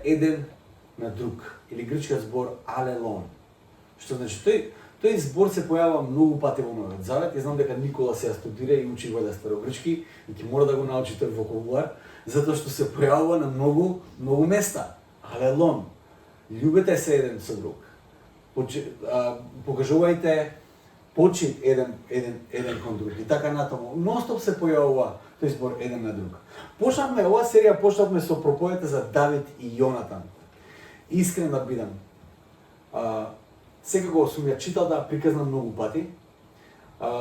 еден на друг, или грчкиот збор алелон. Што значи тој збор се појавува многу пати во Новиот Завет. Ја знам дека Никола се студира и учи во старогрчки и ќе мора да го научи тој вокабулар, затоа што се појавува на многу места. Алелон. Љубете се еден со друг. Покажувајте почит еден кон друг. И така натаму. Ностоп се појавува тој збор еден на друг. Оваа серија почнавме со проповедта за Давид и Јонатан. Искрен да бидам. Секако сум ја читал да приказна многу пати.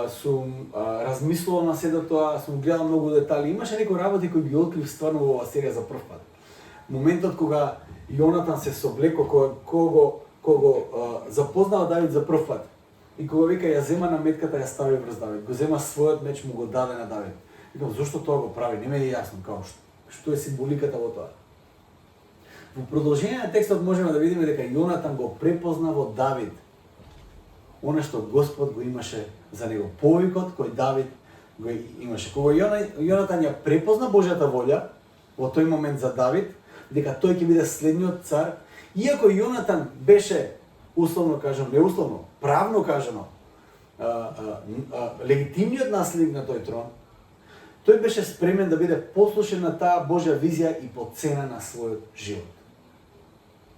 Сум размислувал на сето тоа, сум гледал многу детали. Имаше некои работи кои ги открив стварно во оваа серија за прв пат. Моментот кога Јонатан се соблеко, кога го запознава Давид за прв пат. И кога вика ја зема на метката ја стави врз Давид, го зема својот меч му го даде на Давид. Викам зошто тоа го прави? Не ме е јасно како што е символиката во тоа. Во продолжение на текстот можеме да видиме дека Јонатан го препозна во Давид она што Господ го имаше за него, повикот кој Давид го имаше. Кога Јонатан ја препозна Божјата волја во тој момент за Давид, дека тој ќе биде следниот цар, иако Јонатан беше условно кажано, не условно, правно кажано, легитимниот наследник на тој трон, тој беше спремен да биде послушен на таа Божја визија и по цена на својот живот.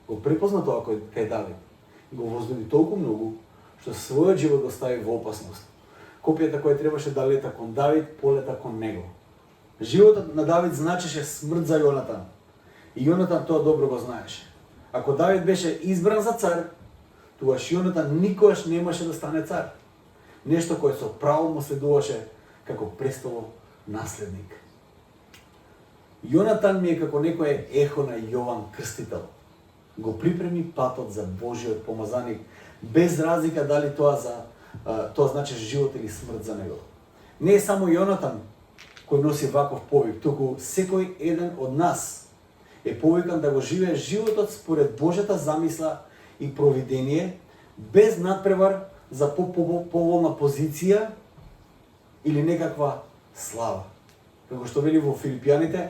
Го препозна тоа кај Давид. Го возлюби толку многу, што својот живот го стави во опасност. Копијата која требаше да лета кон Давид, полета кон него. Животот на Давид значеше смрт за Јонатан. И Јонатан тоа добро го знаеше. Ако Давид беше избран за цар, тогаш Јонатан никогаш немаше да стане цар. Нешто кое со право му следуваше како престолов наследник. Јонатан ми е како некое ехо на Јован Крстител. Го припреми патот за Божиот помазаник, без разлика дали тоа значи живот или смрт за него. Не е само Јонатан кој носи ваков повик, туку секој еден од нас е повикан да го живее животот според Божјата замисла и провидение, без надпревар за поволна позиција или некаква слава. Како што вели во Филипјаните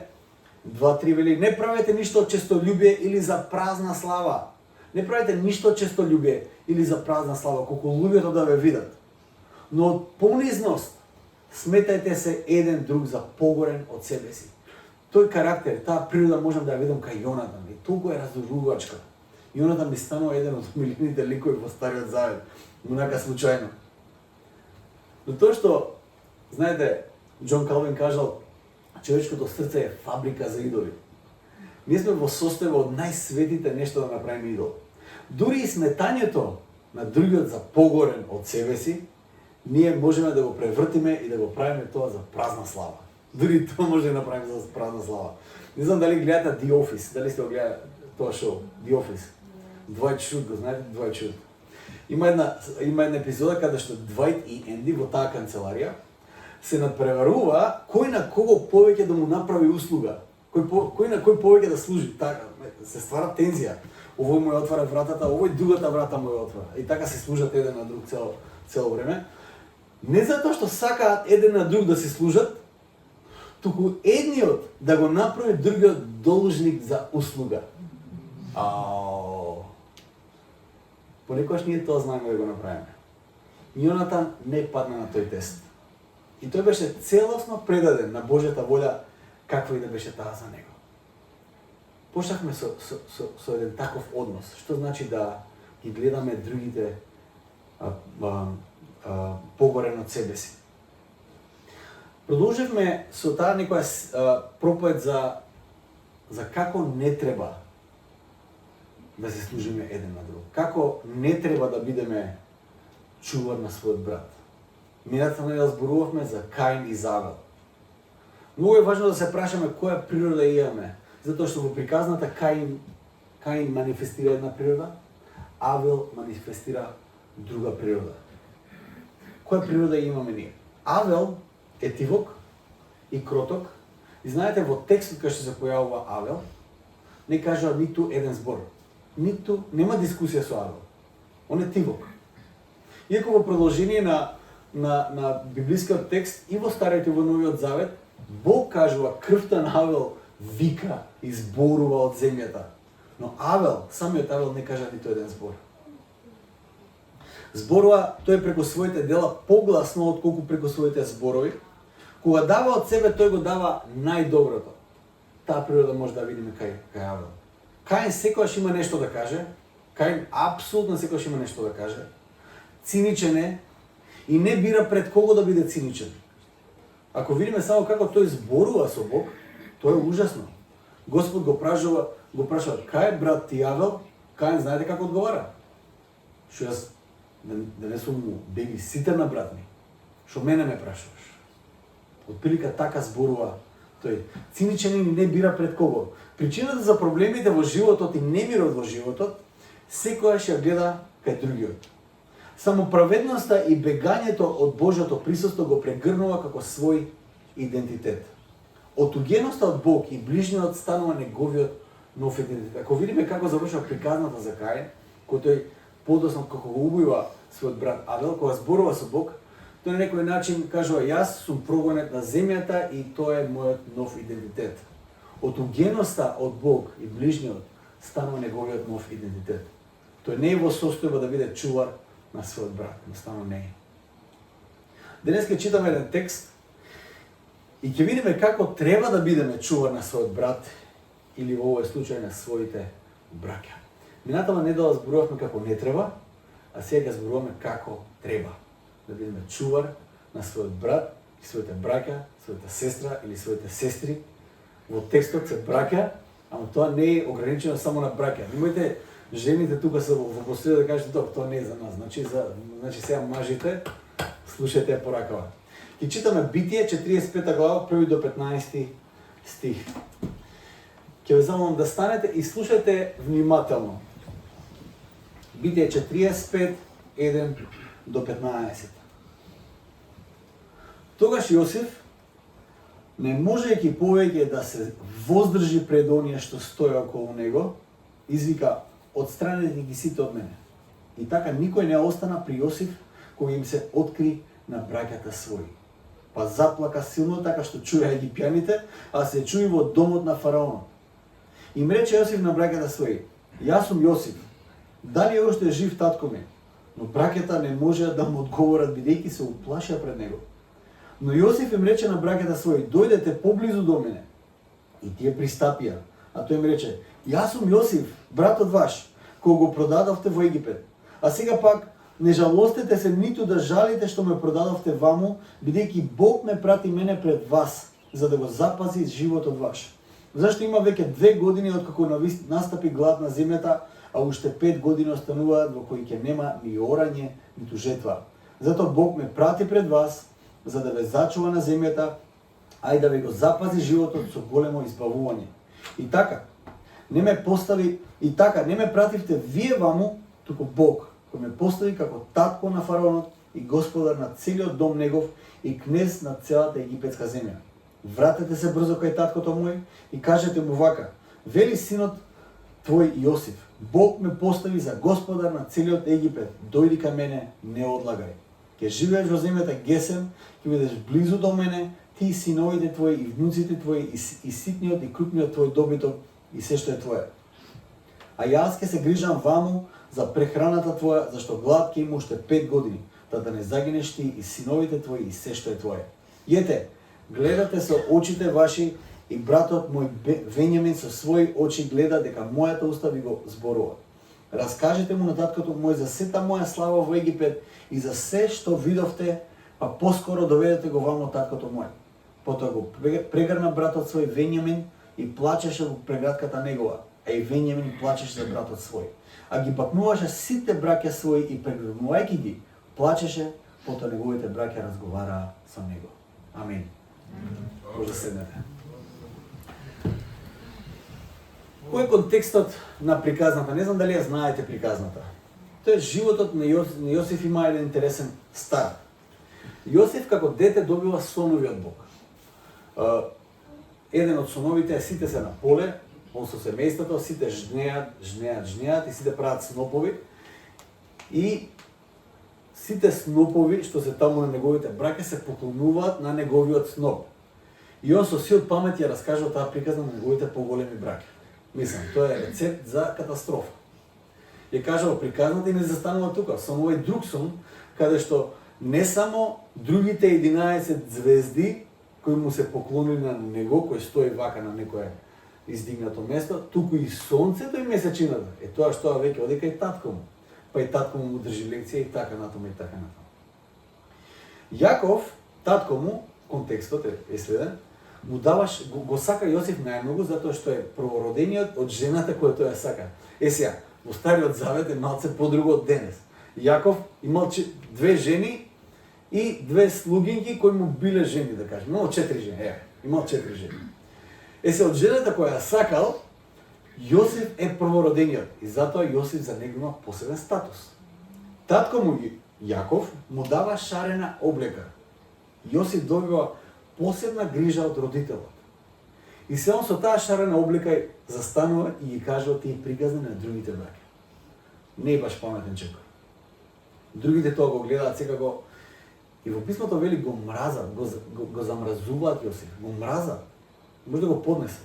2:3 вели, не правете ништо од честолюбие или за празна слава. Не правите ништо од честолюбие или за празна слава, колку луѓето да ве видат. Но од понизност сметајте се еден друг за погорен од себе си. Тој карактер, таа природа можам да ја видам кај Јонатан. И толку е разорувачка. Јонатан би станува еден од милините ликови во Стариот Завет, онака случајно. Но тоа што, знаете, Џон Калвин кажал, човечкото срце е фабрика за идоли. Ние сме во состојба од најсветите нешто да направиме идол. Дури и сметањето на другиот за погорен од себе си, ние можеме да го превртиме и да го правиме тоа за празна слава. Дури тоа може да направиме за празна слава. Не знам дали гледате The Office, дали сте го гледали тоа шоу, The Office. Двајт Шут, го знаете Двајт Шут? Има една епизода каде што Двајт и Енди во таа канцеларија се надпреварува кој на кого повеќе да му направи услуга, кој на кој повеќе да служи. Така се ствара тензија. Овој му ја отвара вратата, овој другата врата му ја отвара. И така се служат еден на друг цело време. Не затоа што сакаат еден на друг да се служат, туку едниот да го направи другиот должник за услуга. Понекогаш ние тоа знаеме да го направиме. Јонатан не падна на тој тест. И тој беше целосно предаден на Божјата волја, каква и да беше таа за него. Почнахме со еден таков однос, што значи да ги гледаме другите погорен од себе си. Продолживме со таа некоја проповед за како не треба да се служиме еден на друг. Како не треба да бидеме чувар на својот брат. Минатата недела зборувавме за Каин и Завел. Многу е важно да се прашаме која природа имаме, затоа што во приказната Каин манифестира една природа, Авел манифестира друга природа. Која природа имаме ние? Авел е тивок и кроток. И знаете, во текстот кај што се појавува Авел, не кажува ниту еден збор. Нема дискусија со Авел. Он е тивок. Иако во продолжение на библискиот текст и во Стариот и во Новиот Завет, Бог кажува крвта на Авел вика и зборува од земјата. Но самиот Авел не кажа нито еден збор. Зборува тој преку своите дела погласно отколку преку своите зборови. Кога дава од себе, тој го дава најдоброто. Таа природа може да видиме кај Авел. Каин секогаш има нешто да каже, Каин апсолутно секогаш има нешто да каже. Циничен е и не бира пред кого да биде циничен. Ако видиме само како тој зборува со Бог, тоа е ужасно. Господ го прашува, кај е брат ти Авел? Каин знаете како одговара? Што јас да не сум му бебиситер на брат ми. Што мене ме прашуваш? Отприлика така зборува тој. Циничен и не бира пред кого. Причината за проблемите во животот и немирот во животот секојаш ја гледа кај другиот. Самоправедноста и бегањето од Божјото присуство го прегрнува како свој идентитет. Отугеноста од Бог и ближниот станува неговиот нов идентитет. Ако видиме како завршува приказната за Каин, кој тој подосно како го убива својот брат Авел, кога зборува со Бог, тој на некој начин кажува јас сум прогонет на земјата и тоа е мојот нов идентитет. Отугеноста од Бог и ближниот станува неговиот нов идентитет. Тој не е во состојба да биде чувар на својот брат, едноставно не е. Денес ќе читаме еден текст и ќе видиме како треба да бидеме чувар на својот брат или во овој случај на своите браќа. Минатава недела зборувавме како не треба, а сега зборуваме како треба да бидеме чувар на својот брат и своите браќа, својата сестра или своите сестри. Во текстот се браќа, ама тоа не е ограничено само на браќа. Немојте жените тука се во посреда да кажете тоа не е за нас. Значи сега мажите, слушајте ја поракава. Ќе читаме Битие 45 глава, 1 до 15 стих. Ќе ве замолам да станете и слушајте внимателно. Битие 45, 1 до 15. Тогаш Јосиф, не можејќи повеќе да се воздржи пред оние што стоја околу него, извика: отстранете ги сите од мене. И така никој не остана при Јосиф кога им се откри на браќата своји. Па заплака силно така што чуја египјаните, а се чуи во домот на фараонот. Им рече Јосиф на браќата своји: јас сум Јосиф, дали е уште жив татко ми? Но браќата не можеа да му одговорат бидејќи се уплашија пред него. Но Јосиф им рече на браќата своји: дојдете поблизу до мене. И тие пристапија, а тој им рече: јас сум Јосиф, братот ваш, кој го продадовте во Египет. А сега пак не жалостете се ниту да жалите што ме продадовте ваму, бидејќи Бог ме прати мене пред вас, за да го запази животот ваш. Зашто има веќе 2 години откако настапи глад на земјата, а уште 5 години остануваат во кои ќе нема ниорање, ниту жетва. Затоа Бог ме прати пред вас, за да ве зачува на земјата, а и да ве го запази животот со големо избавување. И така не ме пративте вие ваму, туку Бог, кој ме постави како татко на фараонот и господар на целиот дом негов и кнез на целата египетска земја. Вратете се брзо кај таткото мој и кажете му вака: вели синот твој Јосиф, Бог ме постави за господар на целиот Египет, дојди кај мене, не одлагај. Ќе живееш во земјата Гесем, ќе бидеш близу до мене, ти и синовите твои и внуците твои и ситниот и крупниот твој добиток и се што е твое. А јас ќе се грижам ваму за прехраната твоја, зашто глад ќе има уште 5 години, да не загинеш ти и синовите твои и се што е твое. Јете, гледате со очите ваши и братот мој Вењамин со своји очи гледа дека мојата уста ви го зборува. Раскажете му на таткото мој за сета моја слава во Египет и за се што видовте, па поскоро доведете го вамо таткото мој. Потоа го прегрна братот свој Вењамин и плачеше во прегратката негова, а и Вењамин плачеше за братот свој. А ги бакнуваше сите браќа своји и прегрнувајќи ги, плачеше, потоа неговите браќа разговараа со него. Амин. Може да седнете. Кој е контекстот на приказната? Не знам дали ја знаете приказната. Тоа е животот на Јосиф има еден интересен старт. Јосиф како дете добива сонови од Бог. Еден од соновите е сите се на поле, он со семејството, сите жнеат и сите прават снопови. И сите снопови што се таму на неговите браќа се поклонуваат на неговиот сноп. И он со сил памет ја раскажува таа приказна на неговите поголеми браќа. Мислам, тоа е рецепт за катастрофа. Ја кажа, приказната и не застанува тука, само овој друг сон, каде што не само другите 11 звезди кои му се поклонили на него, кој стои вака на некое издигнато место, туку и сонцето и месечината. Тоа што веќе одека и татко му. Па и татко му држи лекција и така натаму и така натаму. Јаков, татко му, контекстот е следен, му даваш, го сака Јосиф најмногу затоа што е првородениот од жената која тој ја сака. Сега, во Стариот Завет е малце подруго од денес. Јаков имал 2 жени и 2 слугинки кои му биле жени, да кажем. Имал 4 жени, имал 4 жени. Сега, од жената која ја сакал, Јосиф е првородениот и затоа Јосиф за него има посебен статус. Татко му Јаков му дава шарена облека. Јосиф добива посебна грижа од родителот. И се он со таа шарена облека застанува и ги кажува тие приказни на другите браќа. Не е баш паметен човек. Другите тоа го гледаат секако и во писмото вели го мразат, го замразуваат Јосиф, го мразат. Може да го поднесат.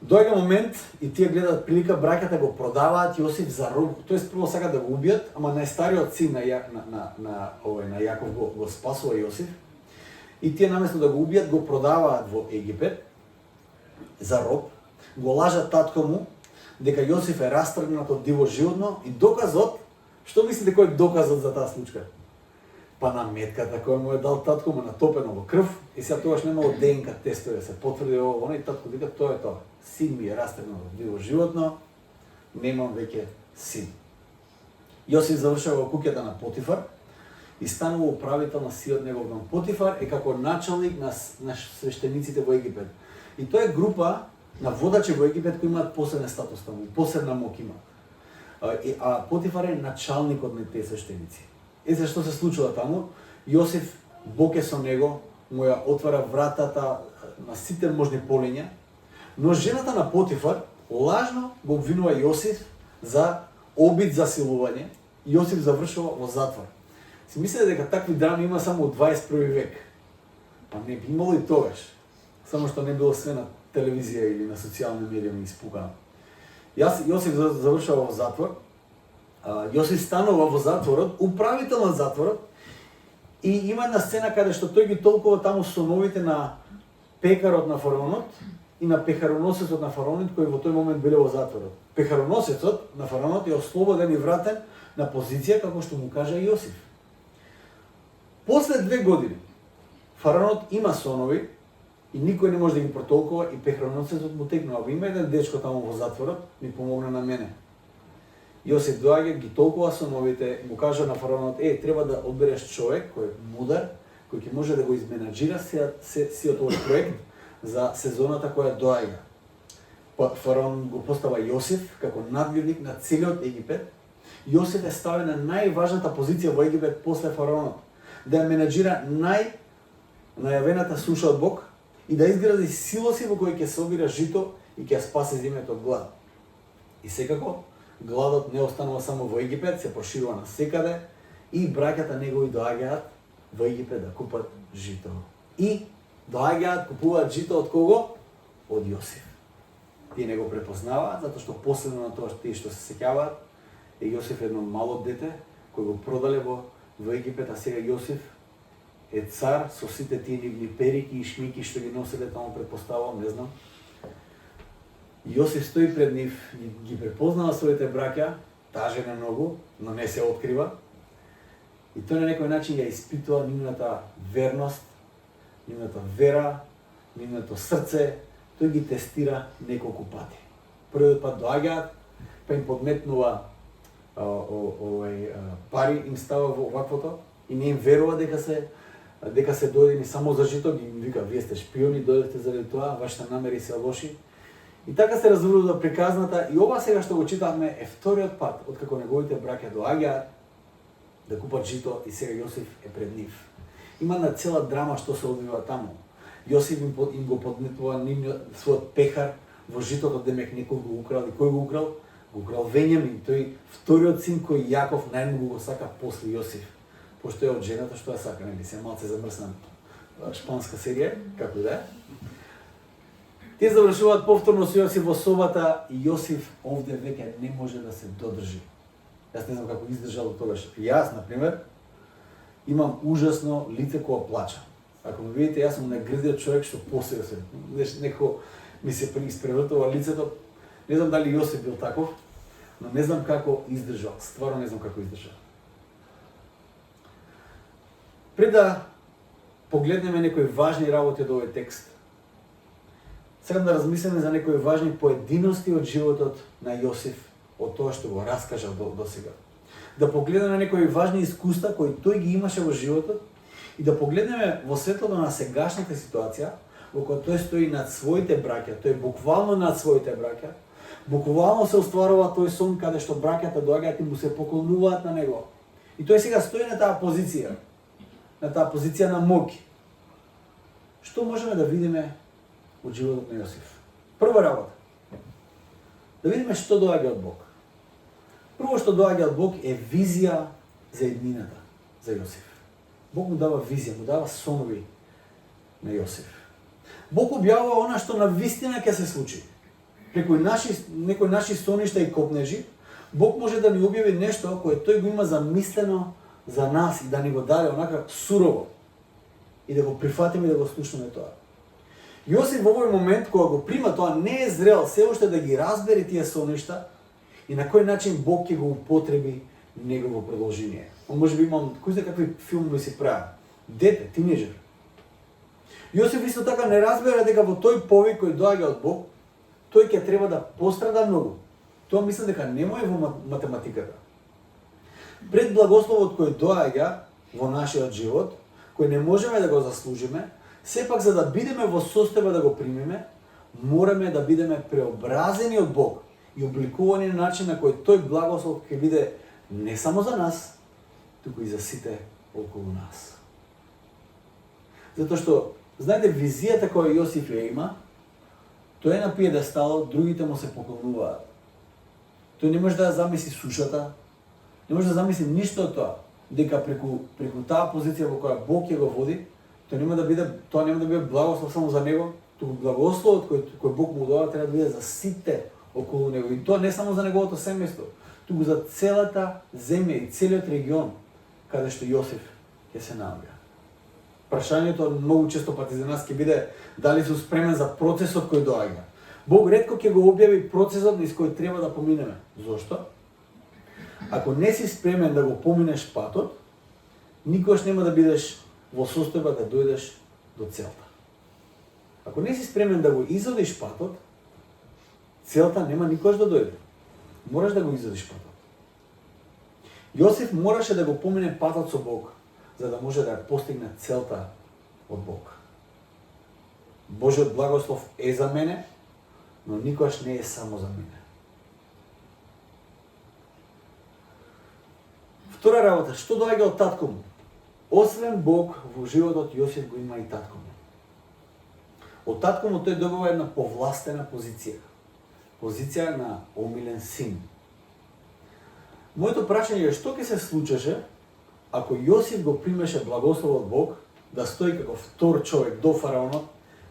Доаѓа момент и тие гледаат прилика браќата го продаваат Јосиф за роб, тоест прво сакаат да го убијат, ама најстариот син на Јаков го спасува Јосиф. И тие наместо да го убијат го продаваат во Египет за роб, го лажат татко му дека Јосиф е растргнат од диво животно и доказот, што мислите кој е доказот за таа случка? Па на метката која му е дал татко му натопено во крв и сега тогаш немало ДНК тестове да се потврди ово, и татко дека тоа е тоа. Син ми е растргнат од диво животно, немам веќе син. Јосиф завршува во куќата на Потифар и станува управител на сиот негов дом. Потифар е како началник на свештениците во Египет. И тоа е група на водачи во Египет кои имаат посебен статус таму, посебна моќ имаат. А Потифар е началникот на тие свештеници. Сега што се случува таму? Јосиф, Бог е со него, му ја отвара вратата на сите можни полиња, но жената на Потифар лажно го обвинува Јосиф за обид за силување. Јосиф завршува во затвор. Си мислите дека такви драми има само во 21 век? Па не би имало и тогаш. Само што не било све на телевизија или на социјални медиуми испукано. Јосиф завршува во затвор. Јосиф станува во затворот, управител на затворот, и има една сцена каде што тој ги толкува таму соновите на пекарот на фараонот и на пехароносецот на фараонот кои во тој момент биле во затворот. Пехароносецот на фараонот е ослободен и вратен на позиција како што му кажа Јосиф. После 2 години фараонот има сонови и никој не може да ги протолкува и пехароносецот му текнува: има еден дечко таму во затворот, ми помогна на мене. Јосиф доаѓа, ги толкува соновите, му кажа на фараонот: треба да одбереш човек кој е мудар, кој ќе може да го изменаџира сиот овој проект за сезоната која доаѓа. Фараон го постава Јосиф како надвивник на целиот Египет. Јосиф е ставен на најважната позиција во Египет после фараонот, да ја менаџира најавената суша од Бог и да изгради силоси во кои ќе собира жито и ќе ја спаси земјата од глад. И секако гладот не останува само во Египет, се проширува на секаде и браќата негови доаѓаат во Египет да купат жито. И доаѓаат, купуваат жито од кого? Од Јосиф. Тие не го препознаваат, затоа што последно на тоа тие што се сеќаваат е Јосиф едно мало дете кој го продале во Египет, а сега Јосиф е цар со сите тие нивни перики и шмики што ги носеле таму, претпоставувам, не знам. Јосиф стои пред нив, ги препознава своите браќа, тажен е многу, но не се открива. И тој на некој начин ја испитува нивната верност, нивната вера, нивното срце. Тој ги тестира неколку пати. Првиот пат доаѓаат, па им подметнува пари, им става во ваквото и не им верува дека се дојдени само за жито, ги вика: вие сте шпиони, дојдете заради тоа, вашите намери се лоши. И така се разврудува приказната и ова сега што го читавме е вториот пат откако неговите браќа доаѓаат да купат жито и сега Јосиф е пред нив. Има една цела драма што се одвива таму. Јосиф им го подметнува својот пехар во житото, демек некој го украл. И кој го украл? Го украл Вењамин, тој вториот син кој Јаков најмногу го сака после Јосиф, пошто е од жената што ја сака, нели се малце замрсна шпанска серија, како да е. Те завршуваат повторно со Јосиф во собата и Јосиф овде веќе не може да се додржи. Јас не знам како издржал до тогаш. Јас, например, имам ужасно лице кога плачам. Ако ме видите, јас сум нагрдиот човек што посеја се. Некако ми се испревртува лицето. Не знам дали Јосиф бил таков, но не знам како издржал. Стварно не знам како издржал. Пред да погледнеме некои важни работи од овој текст, сакам да размислиме за некои важни поединости од животот на Јосиф, од тоа што го раскажал до сега. Да погледнеме некои важни искуства кои тој ги имаше во животот и да погледнеме во светлото на сегашната ситуација, во која тој стои над своите браќа, тој буквално над своите браќа, буквално се остварува тој сон каде што браќата доаѓаат и му се поклонуваат на него. И тој сега стои на таа позиција на моќ. Што можеме да видиме од животот на Јосиф? Прва работа, да видиме што доаѓа од Бог. Прво што доаѓа од Бог е визија за еднината, за Јосиф. Бог му дава визија, му дава сонови на Јосиф. Бог објавува она што навистина ќе се случи. Преку некои наши соништа и копнежи, Бог може да ни објави нешто кое тој го има замислено за нас и да ни го даде онака сурово и да го прифатиме и да го слушнеме тоа. Јосиф во овој момент кога го прима тоа не е зрел се уште да ги разбере тие соништа и на кој начин Бог ќе го употреби негово продолжение. Он може би имам кој знае какви филмови се прави. Дете, тинеџер. Јосиф исто така не разбера дека во тој повик кој доаѓа од Бог, тој ќе треба да пострада многу. Тоа мислам дека не му е во математиката. Пред благословот кој доаѓа во нашиот живот, кој не можеме да го заслужиме, сепак за да бидеме во состојба да го примиме, мораме да бидеме преобразени од Бог и обликувани на начин на кој тој благослов ќе биде не само за нас, туку и за сите околу нас. Затоа што, знаете, визијата која Јосиф ја има, тој е на пиедесталот, другите му се поклонуваат. Тој не може да ја замисли сушата, не може да замисли ништо од тоа, дека преку таа позиција во која Бог ќе го води, тоа нема да биде благослов само за него, туку благословот кој Бог му дава треба да биде за сите околу него. И тоа не само за неговото семејство, туку за целата земја и целиот регион каде што Јосиф ќе се наоѓа. Прашањето многу често пати за нас ќе биде дали сум спремен за процесот кој доаѓа. Бог ретко ќе го објави процесот низ кој треба да поминеме. Зошто? Ако не си спремен да го поминеш патот, никогаш нема да бидеш во состојба да дојдеш до целта. Ако не си спремен да го изодиш патот, целта нема никогаш да дојде. Мораш да го изодиш патот. Јосиф мораше да го помине патот со Бог, за да може да ја постигне целта од Бог. Божиот благослов е за мене, но никогаш не е само за мене. Втора работа, што доаѓа од татко му? Освен Бог, во животот Јосиф го има и татко му. Од татко му тој добива една повластена позиција. Позиција на омилен син. Моето прашање е што ќе се случеше ако Јосиф го примеше благослов од Бог да стои како втор човек до фараонот,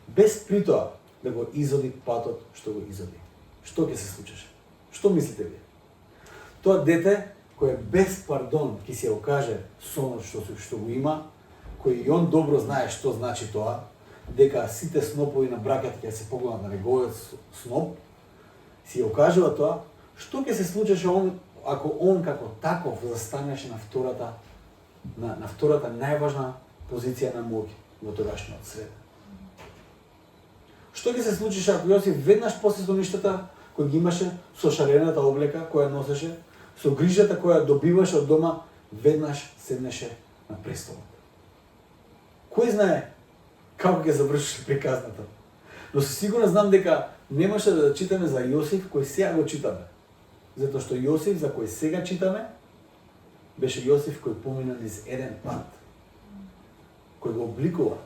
без притоа да го изоди патот што го изоди. Што ќе се случеше? Што мислите ви? Тоа дете кој без пардон ќе се окаже сонот што го има, кој и он добро знае што значи тоа, дека сите снопови на браќата ќе се погледнат на неговиот сноп, си окажува тоа, што ќе се случеше ако он како таков застанеше на втората најважна позиција на моќ во тогашниот свет. Што ќе се случеше ако Јосиф веднаш после соништата кој ги имаше со шарената облека која носеше, со грижата која добиваше од дома, веднаш седнеше на престолот. Кој знае како ќе заврши приказната? Но се сигурно знам дека немаше да читаме за Јосиф кој сега го читаме. Затоа што Јосиф за кој сега читаме беше Јосиф кој помина низ еден пат, кој го обликува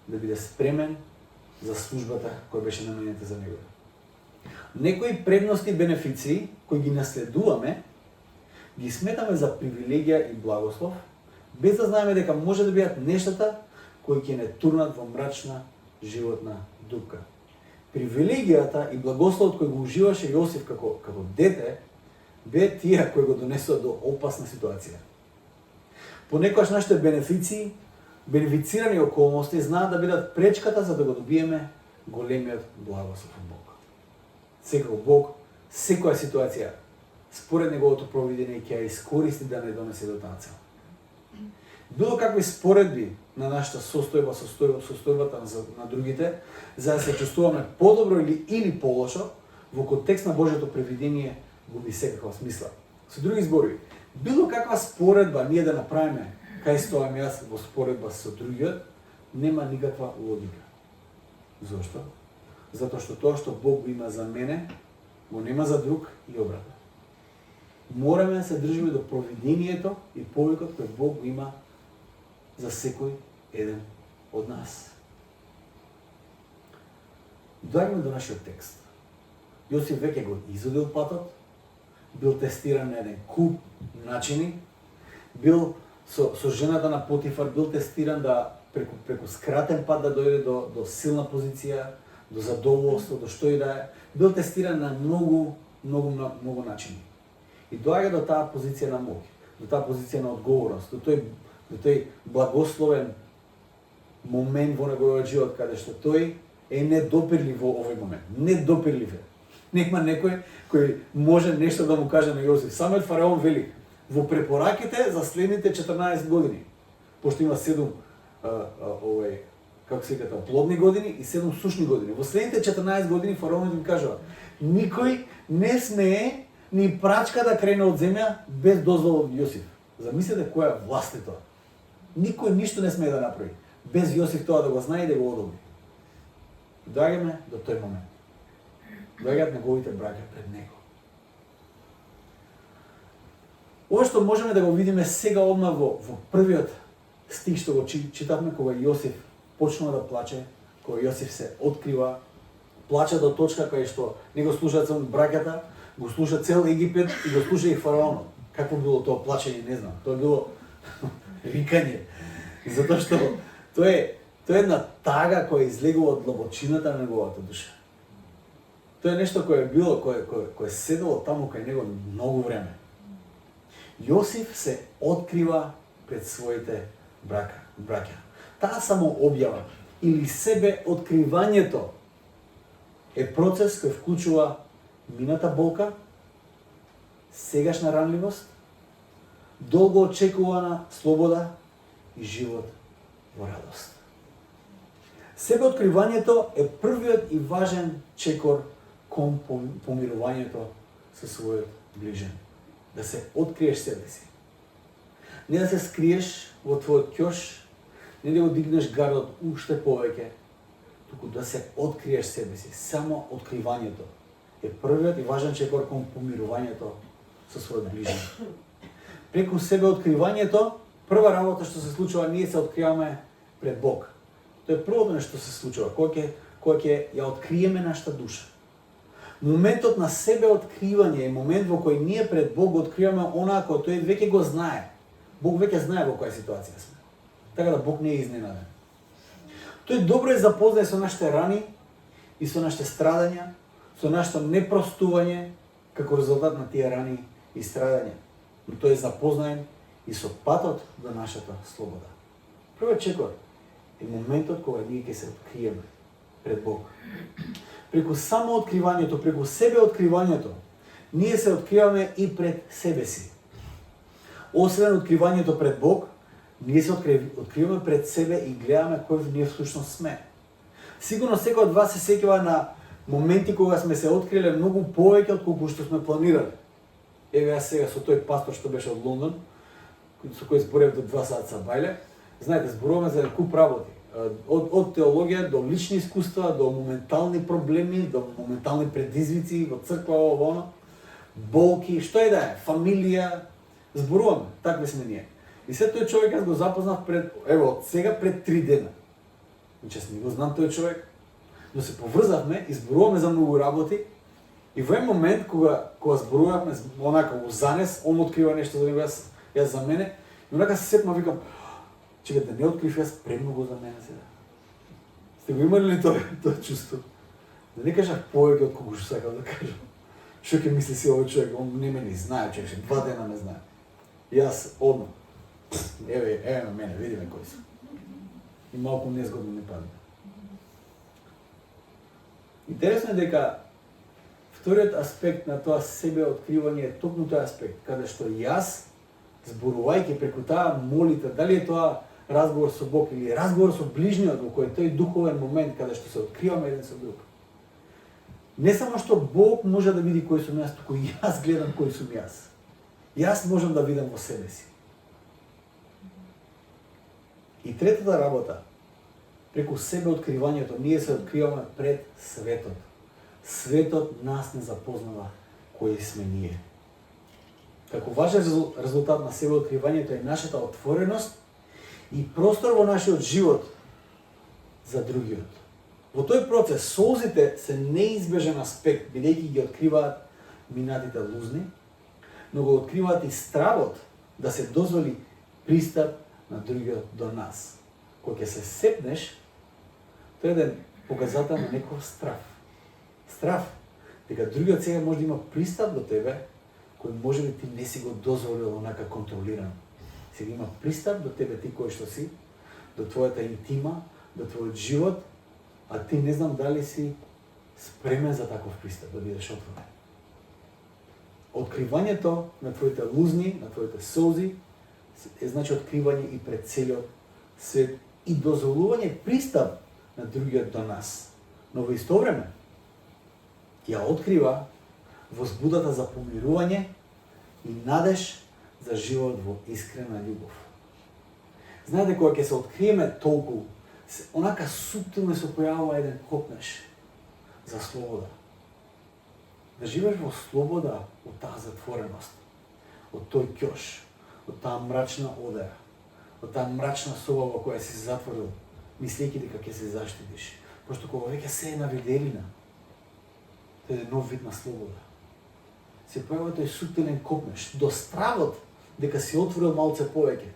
да биде спремен за службата која беше наменета за него. Некои предности и бенефиции кои ги наследуваме, ги сметаме за привилегија и благослов, без да знаеме дека може да бидат нештата кои ќе не турнат во мрачна животна дупка. привилегијата и благословот кој го уживаше Јосиф како дете, бе тие кои го донесува до опасна ситуација. Понекогаш нашите бенефицирани околности знаат да бидат пречката за да го добиеме големиот благослов од Бог. Секако Бог, секоја ситуација, според неговото провидение, ќе ја искористи да не донесе до таа цел. Било какви споредби на нашата состојбата на другите, за да се чувствуваме подобро или полошо, во контекст на Божјото провидение губи секаква смисла. Со други зборови, било каква споредба ние да направиме, кај стоам јас во споредба со другиот, нема никаква логика. Зошто? Затоа што тоа што Бог го има за мене, го нема за друг и обратно. Мораме да се држиме до провидението и повикот кој Бог го има за секој еден од нас. Доаѓаме до нашиот текст. Јосиф веќе го изодил патот, бил тестиран на еден куп начини, бил со жената на Потифар, бил тестиран да преку скратен пат да дојде до силна позиција, до задоволство, до што и да е. Бил тестиран на многу начини. И доаѓа до таа позиција на моќ, до таа позиција на одговорност, до тој благословен момент во неговиот живот, каде што тој е недопирлив во овој момент. Недопирлив е. Нема некој кој може нешто да му каже на Јосиф. Самиот фараон вели во препораките за следните 14 години, пошто има 7 како се кажа, плодни години и 7 сушни години. Во следните 14 години фараонот им кажува: никој не смее ни прачка да крене од земја без дозвола од Јосиф. Замислете која власт е тоа. Никој ништо не смее да направи без Јосиф тоа да го знае и да го одобри. Доаѓаме до тој момент. Доаѓаат неговите браќа пред него. Ова што можеме да го видиме сега одма во првиот стих што го читавме, кога Јосиф почнува да плаче, кога Јосиф се открива, плаче до точка кај што не го слушаат само браќата, го слуша цел Египет и го слуша и фараонот. Какво било тоа плачење, не знам. Тоа било викање. Затоа што тоа е една тага која излегува од длабочината на неговата душа. Тоа е нешто кое е било, кое седело таму кај него многу време. Јосиф се открива пред своите браќа. Таа само објава или себе откривањето е процес кој вклучува мината болка, сегашна ранливост, долго очекувана слобода и живот во радост. Себе откривањето е првиот и важен чекор кон помирувањето со својот ближен. Да се откриеш себе си. Не да се скриеш во твојот ќош, не да го дигнеш гардот уште повеќе, туку да се откриеш себе си. Само откривањето е првиот и важен чекор кон помирувањето со својот ближен. Преку себе откривањето, прва работа што се случува, ние се откриваме пред Бог. Тоа е првото нешто што се случува, кога ќе ја откриеме нашата душа. Моментот на себе откривање е момент во кој ние пред Бог откриваме онаа кој тој веќе го знае. Бог веќе знае во која ситуација сме. Така да Бог не е изненаден. Тој добро е запознат со нашите рани и со нашите страдања, со нашето непростување како резултат на тие рани и страдања. Но тој е запознаен и со патот до нашата слобода. Првиот чекор е моментот кога ние ќе се откриеме пред Бог. Преку само откривањето, преку себе откривањето, ние се откриваме и пред себе си. Освен откривањето пред Бог, ние се откриваме пред себе и гледаме кој ние всушност сме. Сигурно секој од вас се сеќава на моменти кога сме се откриле многу повеќе од колку што сме планирале. Еве јас сега со тој пастор што беше од Лондон, со кој зборев до 2 сата бајле, знаете, зборуваме за куп работи. Од теологија до лични искуства, до моментални проблеми, до моментални предизвици во црква, ово, болки, што и да е, фамилија, зборуваме, такви сме ние. И се тој човек јас го запознав пред, од сега пред 3 дена. Значи, јас не го знам тој човек, но се поврзавме и зборуваме за многу работи. И во еден момент, кога зборувавме, онака во занес, он открива нешто за него, јас за мене, и онака се сетма, викам, чекай, да не открив јас премногу за мене сега. Сте го имали ли тоа чувство? Да не кажах повеќе од колку што сакам да кажам. Што ќе мисли си овој човек, он не ме ни знае, човек, 2 дена ме знае. Јас одно. Еве мене, видиме кој сум. И малку незгодно ми падне. Интересно е дека вториот аспект на тоа себе откривање е токму тој аспект, каде што јас, зборувајќи преку таа молитва, дали е тоа разговор со Бог или разговор со ближниот, во кој е тој духовен момент каде што се откриваме еден со друг. Не само што Бог може да види кој сум јас, туку јас гледам кој сум јас. Јас можам да видам во себе си. И третата работа, преку себе откривањето, ние се откриваме пред светот. Светот нас не запознава кои сме ние. Како важен резултат на себе откривањето е нашата отвореност и простор во нашиот живот за другиот. Во тој процес солзите се неизбежен аспект, бидејќи ги откриваат минатите лузни, но го откриваат и стравот да се дозволи пристап на другиот до нас. Кога ќе се сепнеш, тоа е еден показател на некој страв. Страв, дека другиот сега може да има пристап до тебе, кој може би ти не си го дозволил онака контролиран. Сега има пристап до тебе, ти кој што си, до твојата интима, до твојот живот, а ти не знам дали си спремен за таков пристап, да бидеш отворен. Откривањето на твоите лузни, на твоите солзи, е значи откривање и пред целиот свет и дозволување пристап на другиот до нас. Но во исто време ја открива возбудата за помирување и надеж за живот во искрена љубов. Знаете, кога ќе се откриеме толку, онака суптилно се појавува еден копнеш за слобода. Да живееш во слобода од таа затвореност, од тој ќош, од таа мрачна одера, од таа мрачна соба во која си затворил, мислејќи дека ќе се заштитиш. Пошто кога веќе се е на виделина, тоа е нов вид на слобода. Се појава тој суптилен копнеш, до стравот дека си отворил малце повеќе,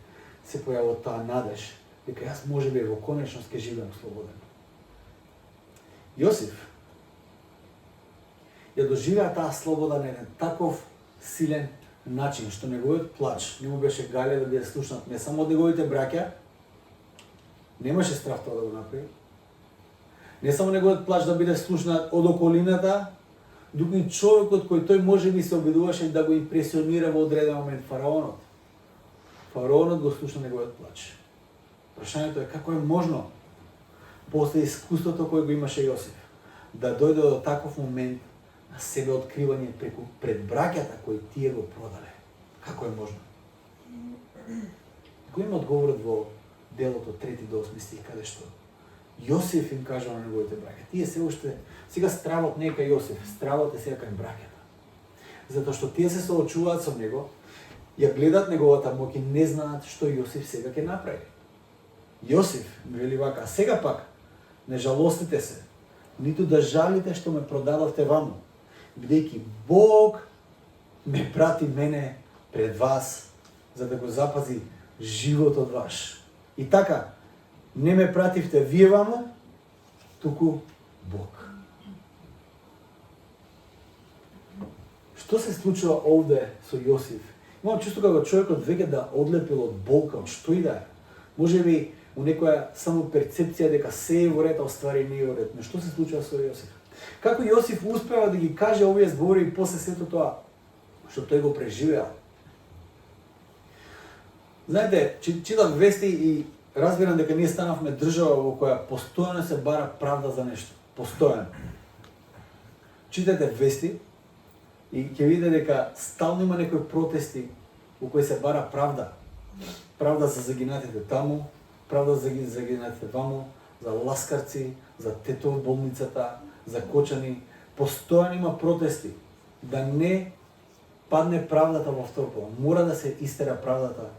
се појава таа надеж дека јас можеби во конечност ќе живеам слободен. Јосиф ја доживеа таа слобода на еден таков силен начин, што неговиот плач не му беше гале да биде слушнат не само од неговите браќа, немаше страв тоа да го направи, не само неговиот плач да биде слушнат од околината, дуку и човекот кој тој можеби се обидуваше да го импресионира во одреден момент, фараонот. Фараонот го слуша неговиот плач. Прашањето е како е можно, после искуството кое го имаше Јосиф, да дојде до таков момент на себе откривање пред браќата кои тие го продале. Како е можно? Кој има одговорот во делото 3 до 8 стих, каде што Јосиф им кажа на неговите браќа. Тие се уште, сега стравот не е кај Јосиф, стравот е сега кај браќата. Затоа што тие се соочуваат со него, ја гледат неговата моќ и не знаат што Јосиф сега ќе направи. Јосиф вели вака, а сега пак не жалостите се, ниту да жалите што ме продадовте ваму, бидејќи Бог ме прати мене пред вас, за да го запази животот ваш. И така, не ме пративте вие ваму, туку Бог. Што се случува овде со Јосиф? Имам чувство како човекот веќе да одлепил од болка, од што и да е. Може би у некоја само перцепција дека се е во ред, а оствари не е во ред. Но што се случува со Јосиф? Како Јосиф успева да ги каже овие збори и после сето тоа што тој го преживеал? Знаете, читам вести и разбирам дека ние станавме држава во која постојано се бара правда за нешто. Постојано. Читате вести и ќе видите дека стално има некои протести во кои се бара правда. Правда за загинатите таму, правда за загинатите ваму, за ласкарци, за тето во болницата, за кочани. Постојано има протести да не падне правдата во вторпова. Мора да се истера правдата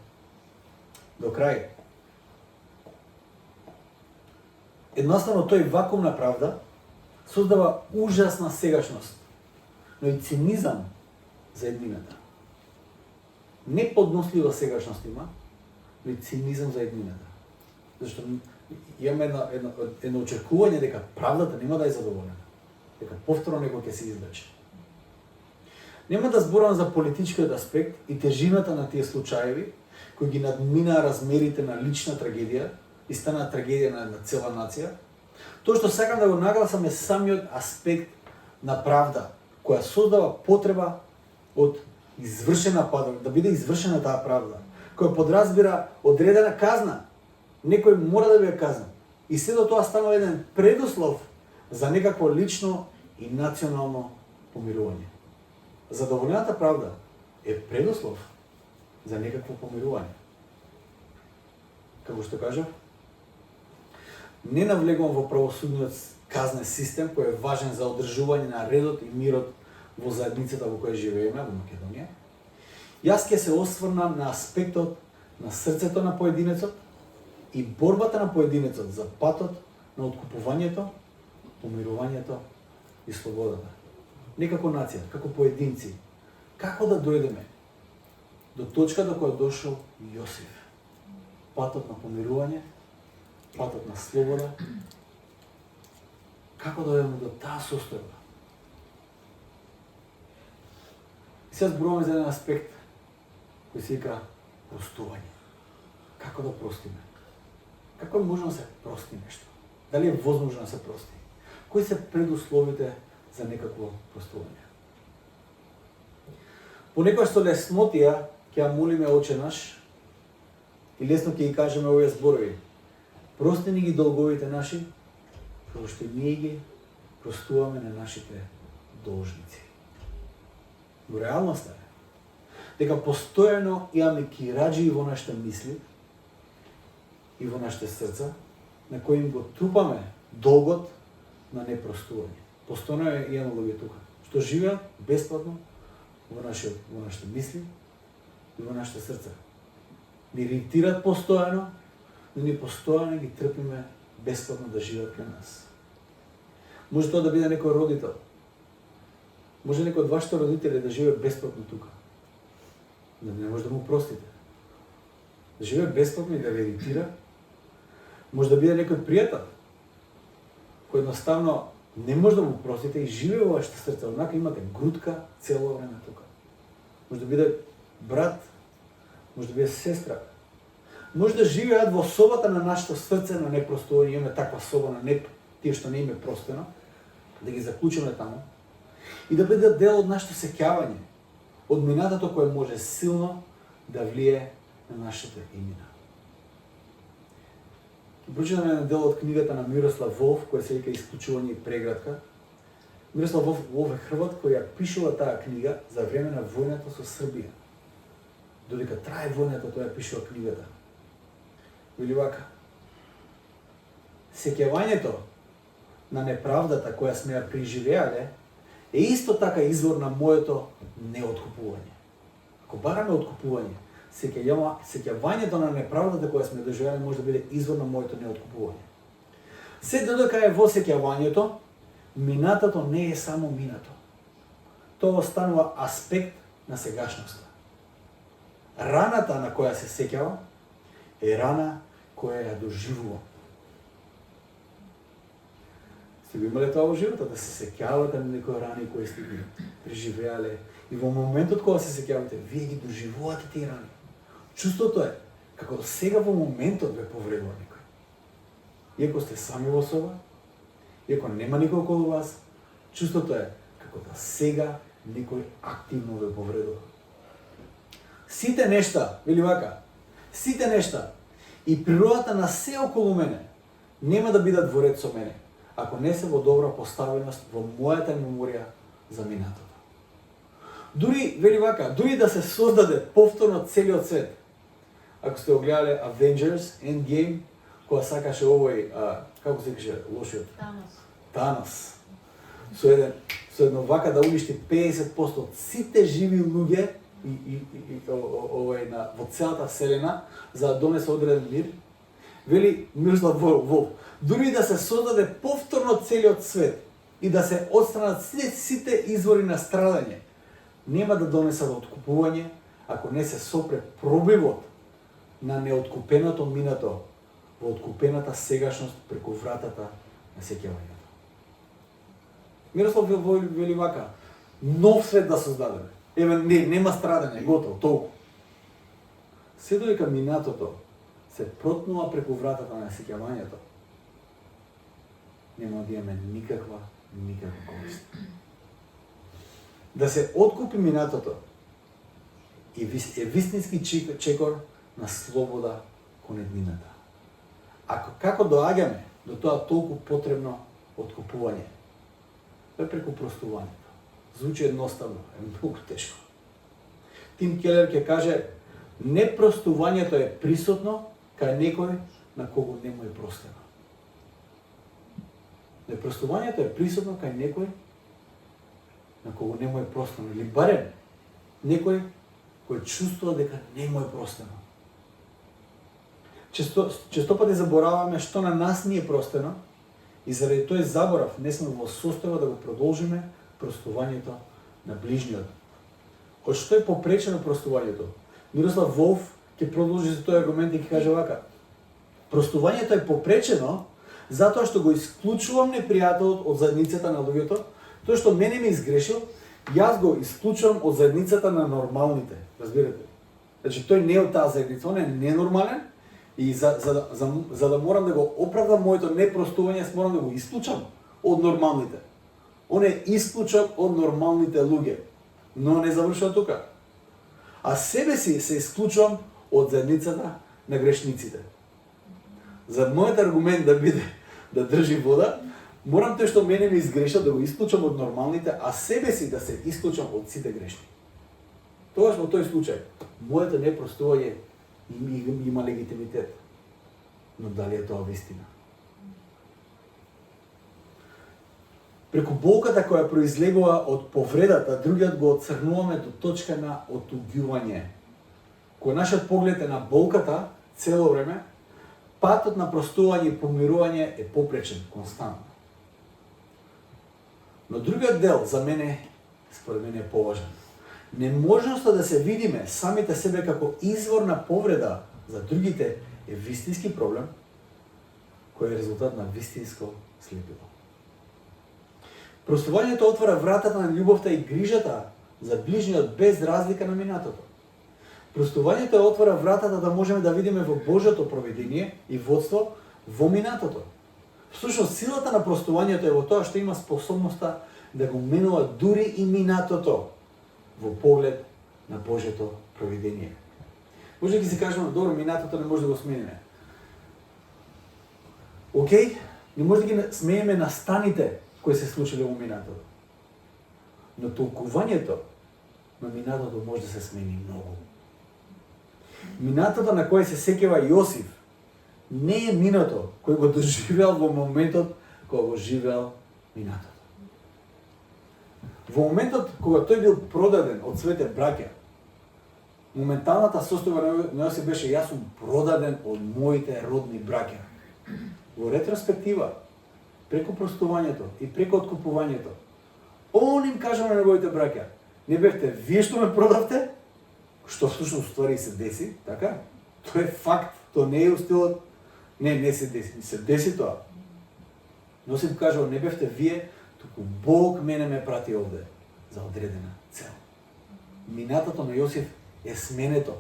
до крај. Едноставно тој вакуум на правда создава ужасна сегашност, но и цинизам за еднината. Неподнослива сегашност има, но и цинизам за еднината. Зашто имаме едно очекување дека правдата нема да е задоволена. дека повторно некој ќе се извлече. Нема да зборам за политичкиот аспект и тежината на тие случаеви, кои ги надминаа размерите на лична трагедија и стана трагедија на цела нација. Тоа што сакам да го нагласам е самиот аспект на правда, која создава потреба од извршена правда, да биде извршена таа правда, која подразбира одредена казна. Некој мора да биде казнен. И сето тоа станува еден предуслов за некакво лично и национално помирување. Задоволената правда е предуслов за некакво помирување. Како што кажав, не навлегувам во правосудниот казнен систем кој е важен за одржување на редот и мирот во заедницата во која живееме во Македонија. Јас ќе се осврнам на аспектот на срцето на поединецот и борбата на поединецот за патот на откупувањето, помирувањето и слободата. Не како нација, како поединци. Како да дојдеме до точка до која дошол Јосиф? Патот на помирување, патот на слобода. Како да дојдеме до таа состојба? Сега зборуваме за еден аспект кој се вика простување. Како да простиме? Како можеме да се прости нешто? Дали е возможно да се прости? Кои се предусловите за некакво простување? Понекогаш со леснотија ќе ја молиме Оче наш и лесно ќе ги кажеме овие зборови. Прости ни ги долговите наши, како што ние ги простуваме на нашите должници. Но реалноста е дека постојано имаме кираџи во нашите мисли и во нашите срца, на кои им го трупаме долгот на непростување. Постојано имаме луѓе тука, што живеат бесплатно во нашите мисли и во нашите срца. Ни иритират постојано, но ни постојано ги трпиме бесплатно да живеат кај нас. Може тоа да биде некој родител. Може некој од вашите родители да живее бесплатно тука. Да не може да му простите. Да живее бесплатно и да ви иритира. Може да биде некој пријател кој едноставно не може да му простите и живее во вашите срца, однака имате грудка цело време тука. Може да биде брат, може да биде сестра. Може да живеат во собата на нашето срце на непростување, имаме таква соба на тие што не им е простено, да ги заклучиме таму и да биде дел од нашето сеќавање, од минатото кое може силно да влие на нашите имена. Ќе прочитаме еден дел од книгата на Мирослав Волф, која се вика Исклучување и прегратка. Мирослав Волф е Хрват кој ја пишува таа книга за време на војната со Србија. Додека трае војната, тој ја пишува книгата. Вели вака: сеќавањето на неправдата која сме ја преживеале е исто така извор на моето неоткупување. Ако бараме откупување, сеќавањето на неправдата која сме доживеале може да биде извор на моето неоткупување. Се додека е во сеќавањето, минатото не е само минато. Тоа останува аспект на сегашноста. Раната на која се сеќава е рана која ја доживува. Сте го имале тоа во животот, да се сеќавате на некои рани кои сте ги преживеале и во моментот кога се сеќавате, вие ги доживувате тие рани. Чувството е како сега во моментот ве повредува некој. Иако сте сами во соба, иако нема никој околу вас, чувството е како да сега некој активно ве повредува. Сите нешта, вели вака, сите нешта и природата на се околу мене нема да бидат во ред со мене, ако не се во добра поставеност во мојата меморија за минатото. Дури, вели вака, дури да се создаде повторно целиот свет, ако сте огледале Avengers Endgame, која сакаше овој, како се каже, лошиот? Танос. Со едно вака да уништи 50% од сите живи луѓе во целата вселена, за да донесе одреден мир. Вели Мирослав Волф, дури да се создаде повторно целиот свет и да се отстранат сите извори на страдање, нема да донесат откупување ако не се сопре пробивот на неоткупеното минато во откупената сегашност преку вратата на сеќавањето. Мирослав вели вака, нов свет да создадеме. Еве, нема страдање, готово, толку. Се додека минатото се протнува преку вратата на сеќавањето, нема да имаме никаква корист. Да се откупи минатото е вистински чекор на слобода кон еднината. Како доаѓаме до тоа толку потребно откупување? Тоа преку простувањето. Звучи едноставно, е многу тешко. Тим Келер ќе каже, непростувањето е присутно кај некој на кого не му е простено. Непростувањето е присутно кај некој на кого не му е простено, или барем некој кој чувствува дека не му е простено. Често пати забораваме што на нас ни е простено и заради тој заборав не сме во состојба да го продолжиме простувањето на ближниот. Од што е попречено простувањето? Мирослав Волф ќе продолжи за тој аргумент и ќе каже вака. Простувањето е попречено затоа што го исклучувам непријателот од заедницата на луѓето, тоа што мене ми изгрешил, јас го исклучувам од заедницата на нормалните. Разбирате? Значи тој не е од таа заедница, он е ненормален и за да морам да го оправдам моето непростување, морам да го исклучам од нормалните. Он е исклучен од нормалните луѓе, но не завршува тука. А себе си се исклучувам од заедницата на грешниците. За мојот аргумент да држи вода, морам тој што мене ми изгрешил да го исклучам од нормалните, а себе си да се исклучам од сите грешни. Тогаш во тој случај, моето непростување има легитимитет. Но дали е тоа вистина? Преку болката која произлегува од повредата, другиот го отцрнуваме до точка на отуѓување. Кој нашиот поглед е на болката цело време, патот на простување и помирување е попречен, константно. Но другиот дел за мене, според мене е поважен. Неможноста да се видиме самите себе како извор на повреда за другите е вистински проблем, кој е резултат на вистинско слепило. Простувањето отвара вратата на љубовта и грижата за ближниот без разлика на минатото. Простувањето отвара вратата да можеме да видиме во Божјото провидение и водство во минатото. Всушност, силата на простувањето е во тоа што има способноста да го менува дури и минатото во поглед на Божјото провидение. Може да се кажеме, добро, минатото не може да го смениме. Океј, не може да ги смениме настаните кои се случиле во минатото. Но толкувањето на минатото може да се смени многу. Минатото на кое се сеќава Јосиф не е минато кој го доживеал во моментот кога го живеал минатото. Во моментот кога тој бил продаден од своите браќа, моменталната состојба на Јосиф беше јас сум продаден од моите родни браќа. Во ретроспектива, преку простувањето и преку откупувањето, он им кажа на неговите браќа, не бевте вие што ме продавте, што всушност ствари се деси, така? Тоа е факт, тоа не е устилот, не се деси, се деси тоа. Но се кажа, не бевте вие, туку Бог мене ме прати овде за одредена цел. Минатото на Јосиф е сменето.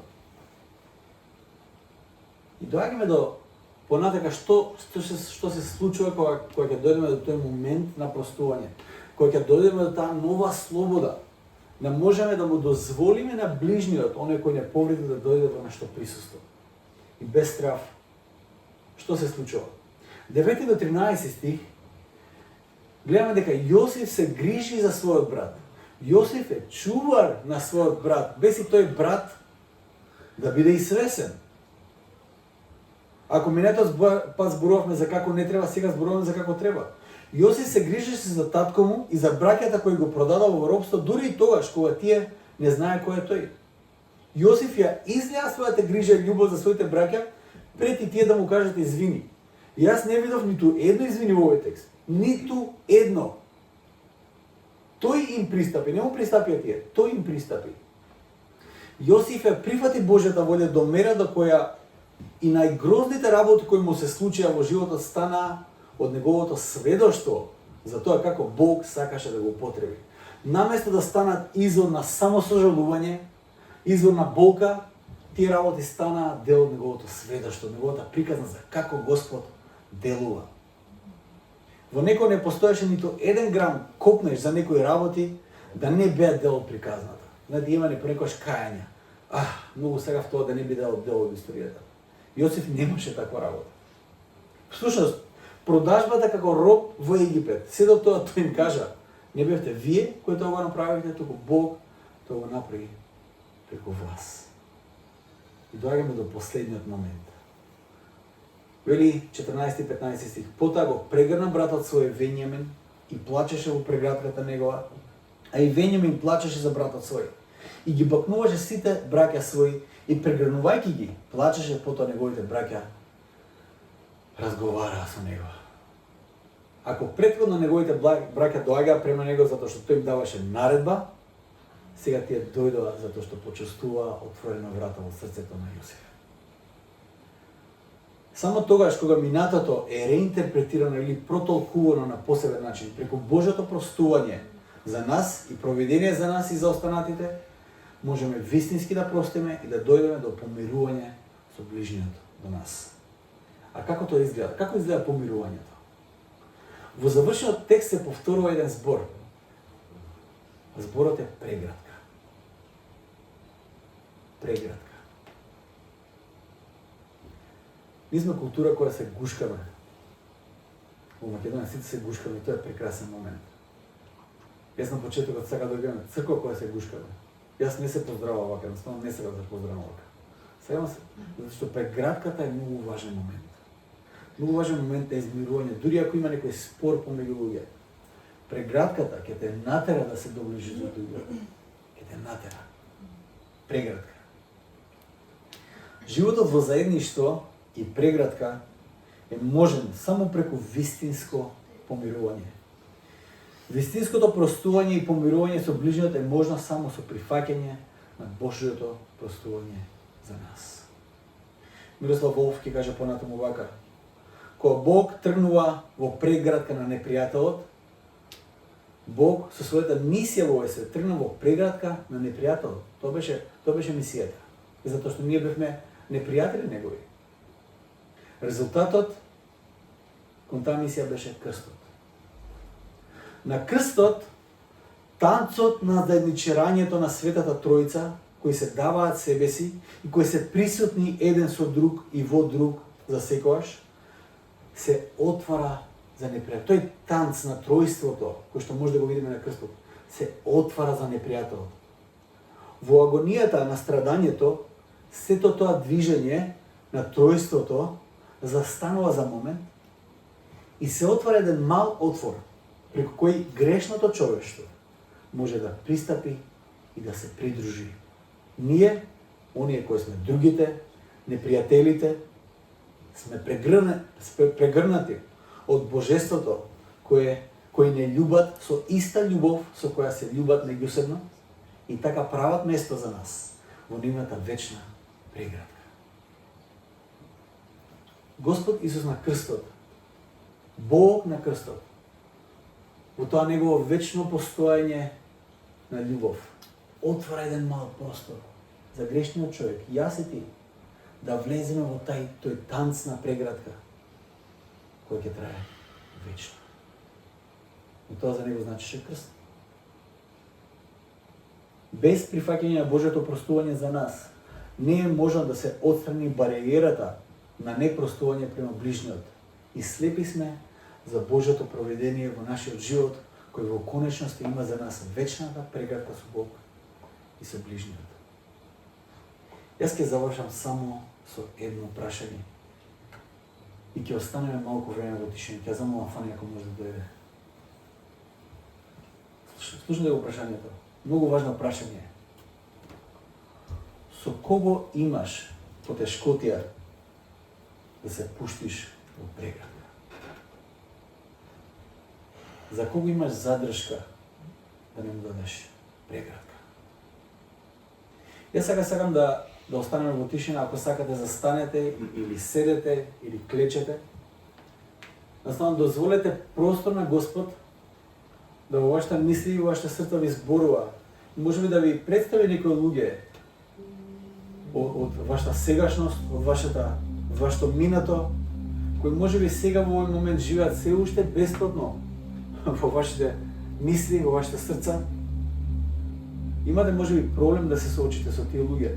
И доаѓаме до понатака што се случува кога ќе дојдеме до тој момент на простување, кога ќе дојдеме до таа нова слобода, да можеме да му дозволиме на ближниот, оној кој не повреди, да дојде во нашето присуство. И без страв. Што се случува? 9 до 13 стих гледаме дека Јосиф се грижи за својот брат. Јосиф е чувар на својот брат, без и тој брат да биде и свесен. Ако минетот пат зборувавме за како не треба, сега зборуваме за како треба. Јосиф се грижеше за татко му и за браќата кои го продадаа во робство, дури и тогаш кога тие не знае кој е тој. Јосиф ја излеа својата грижа и љубов за своите браќа пред и тие да му кажат извини. И јас не видов ниту едно извини во овој текст. Ниту едно. Тој им пристапи, не му пристапија тие, тој им пристапи. Јосиф ја прифати Божјата волја до мера до која и најгрозните работи кои му се случија во животот стана од неговото сведоштво за тоа како Бог сакаше да го употреби. Наместо да станат извор на самосожалување, извор на болка, тие работи стана дел од неговото сведоштво, неговата приказна за како Господ делува. Во некој не постоеше ниту еден грам копнеш за некои работи да не беа дел од приказната. Знаете, има некојаш кајање. Многу сакав тоа да не биде дел од историјата. Јосиф немаше таква работа. Всушност, продажбата како роб во Египет, се до тоа тој им кажа, не бевте вие кои тоа го направивте, туку Бог тоа го направи преку вас. И доаѓаме до последниот момент. Вели 14-15 стих. Потоа го прегрна братот свој Вењамин и плачеше во прегратката негова, а и Вењамин плачеше за братот свој. И ги бакнуваше сите браќа своји и прегрнувајќи ги, плачеше, потоа неговите браќа разговараа со него. Ако претходно неговите браќа доаѓаа према него затоа што тој им даваше наредба, сега тие дојдоа затоа што почувствуваа отворена врата во срцето на Јосиф. Само тогаш кога минатото е реинтерпретирано или протолкувано на посебен начин преку Божјото простување за нас и провидение за нас и за останатите, можеме вистински да простиме и да дојдеме до помирување со ближниот до нас. А како тоа изгледа? Како изгледа помирувањето? Во завршениот текст се повторува еден збор. Зборот е прегратка. Прегратка. Ние сме култура која се гушкаме. Во Македонија сите се гушкаме, тоа е прекрасен момент. Јас на почетокот сакам да дојдем на црква која се гушкаме. Јас не се поздравувам вака, едноставно не сакам да се поздравам вака. Сега се, зашто прегратката е многу важен момент. Многу важен момент е измирување, дури ако има некој спор помеѓу луѓе. Прегратката ќе те натера да се доближиш до другиот. Ќе те натера. Прегратка. Животот во заедништво и прегратка е можен само преку вистинско помирување. Вистинското простување и помирување со ближниот е можно само со прифаќање на Божјото простување за нас. Мирослав Волф ќе каже понатаму вака: кога Бог тргнува во прегратка на непријателот, Бог со својата мисија во овој свет тргна во прегратка на непријателот. Тоа беше мисијата. Затоа што ние бевме непријатели негови. Резултатот кон таа мисија беше крстот. На крстот, танцот на заедничарањето на Светата Тројца, кои се даваат себе си и кои се присутни еден со друг и во друг за секогаш, се отвара за непријател. Тој танц на тројството, кој што може да го видиме на крстот, се отвара за непријателот. Во агонијата на страдањето, сето тоа движење на тројството застанува за момент и се отвара еден мал отвор, преку кој грешното човештво може да пристапи и да се придружи. Ние, оние кои сме другите, непријателите, сме прегрнати од Божеството, кои не љубат со иста љубов со која се љубат меѓусебно и така прават место за нас во нивната вечна преградка. Господ Исус на крстот, Бог на крстот, во тоа негово вечно постоење на љубов, отвора еден мал простор за грешниот човек, јас и ти, да влеземе во тој танц на преградка, кој ќе трае вечно. И тоа за него значише крст. Без прифаќање на Божјото простување за нас, не е можно да се отстрани бариерата на непростување према ближниот. И слепи сме за Божјото проведение во нашиот живот, кој во конечност има за нас вечната преградка со Бог и со ближниот. Јас ќе завршам само со едно прашање. И ќе останеме малку време во тишина. Ќе замолам Фани ако може да дојде. Слушнете го прашањето. Многу важно прашање. Со кого имаш потешкотија да се пуштиш во преградка? За кого имаш задршка да не му дадеш преградка? Јас сега сакам да останеме во тишина, ако сакате застанете или седете или клечете. Наставно дозволете простор на Господ да во вашата мисли и во вашата срца ви зборува. Може би да ви представи некои луѓе од вашата сегашност, од вашето минато, кои може би сега во овој момент живеат се уште бесплатно во вашите мисли, во вашите срца. Имате може би проблем да се соочите со тие луѓе.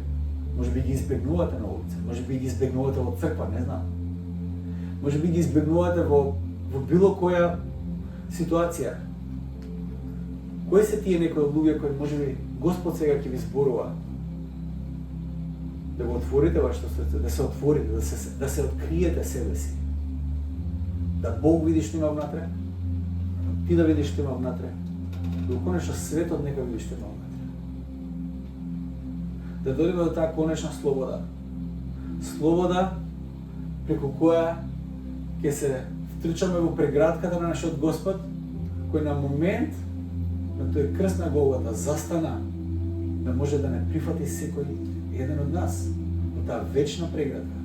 Може би ги избегнувате на улица, може би ги избегнувате во црква, не знам. Може би ги избегнувате во било која ситуација. Кои се тие некои луѓе кои може би Господ сега ќе ви зборува? Да го отворите вашето срце, да се отворите, да се откриете себе си. Да Бог види што има внатре, ти да видиш што има внатре, да конечно светот нека види што има внатре. Да дојдеме до таа конечна слобода. Слобода преку која ќе се втрчаме во преградката на нашиот Господ, кој на момент на тој крст на Голгота застана, да може да не прифати секој еден од нас во таа вечна преградка.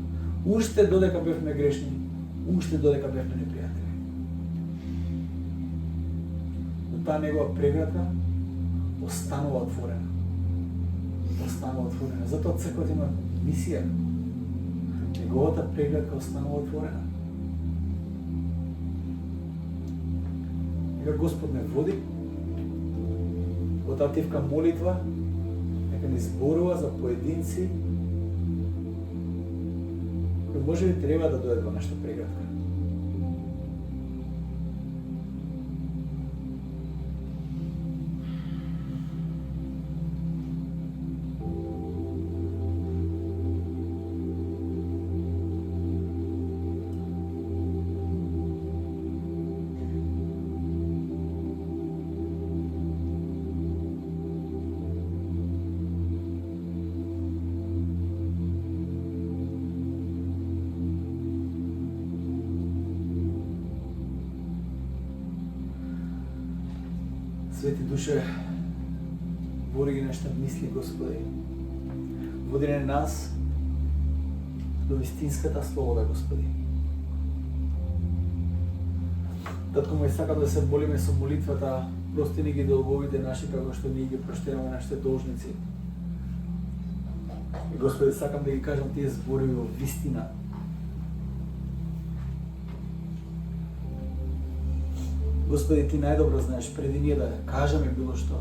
Уште додека бевме грешни, уште додека бевме непријатели. Но таа негова преградка останува отворена. Останува отворена. Затоа црквата има мисија. Неговата преградка останува отворена. Нека Господ не води во таа тивка молитва, нека ни зборува за поединци кои може би треба да дојдат во нашата преградка. Свети Душе, води ги нашите мисли, Господи. Води не нас до вистинската слобода, Господи. Татко мој, сакам да се молиме со молитвата, прости ни ги долговите наши, како што ние ги проштеваме нашите должници. И Господи, сакам да ги кажам тие зборови во вистина. Господи, Ти најдобро знаеш, преди ние да кажеме било што,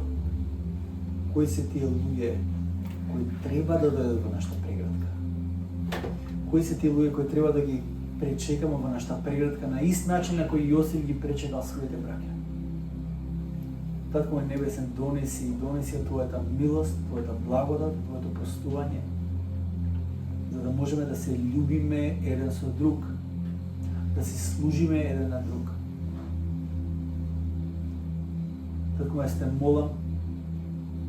кои се тие луѓе кои треба да дојдат во нашата преградка. Кои се тие луѓе кои треба да ги пречекаме во нашата преградка на ист начин на кој Јосиф ги пречекал своите браќа. Татко мој небесен, донеси Твојата милост, Твојата благодат, Твоето простување, за да можеме да се љубиме еден со друг, да си служиме еден на друг. Татко ме сте молам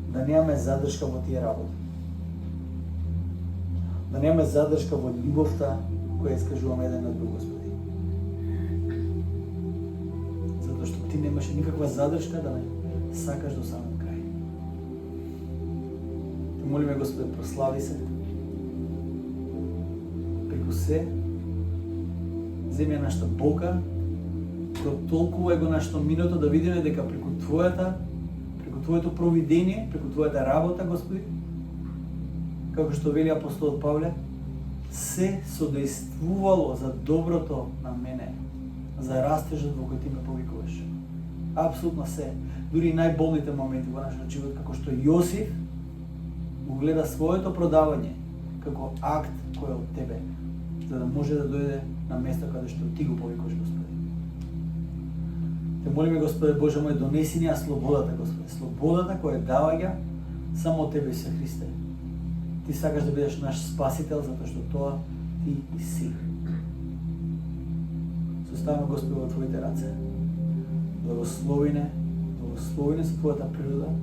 да немаме задршка во тие работи. Да немаме задршка во љубовта која искажуваме еден на друг, Господи. Затоа што Ти немаше никаква задршка да ме сакаш до самиот крај. Те молиме, Господи, прослави се. Преку се, земи нашата болка, толкова го нашето минато да видиме дека преку Твоето провидение, преку Твојата работа, Господи, како што вели апостолот Павле, се содействувало за доброто на мене, за растежот во кој Ти ме повикуваш. Апсолутно се. Дури и најболните моменти во нашиот живот, како што Јосиф го гледа своето продавање како акт кој е од Тебе, за да може да дојде на место каде што Ти го повикуваш, Господи. Те молиме, Господи Боже мој, донеси ни слободата, Господи. Слободата која даваѓа само од Тебе, Исусе Христе. Ти сакаш да бидеш наш спасител, затоа што тоа Ти и си. Составаме, Господи, во Твоите раце. Благословине со Твојата природа.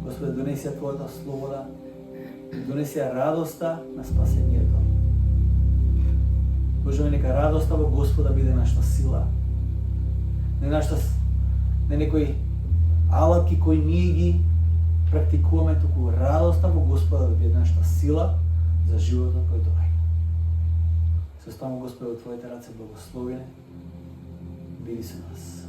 Господи, донеси Твојата слобода, донеси радоста на спасението. Боже, нека радоста во Господа биде нашата сила. Не некои алатки кои ние ги практикуваме, туку радоста во Господа да биде нашата сила за животот кој доаѓа. Се оставаме, Господи, во Твоите раце, благословине, биди со нас.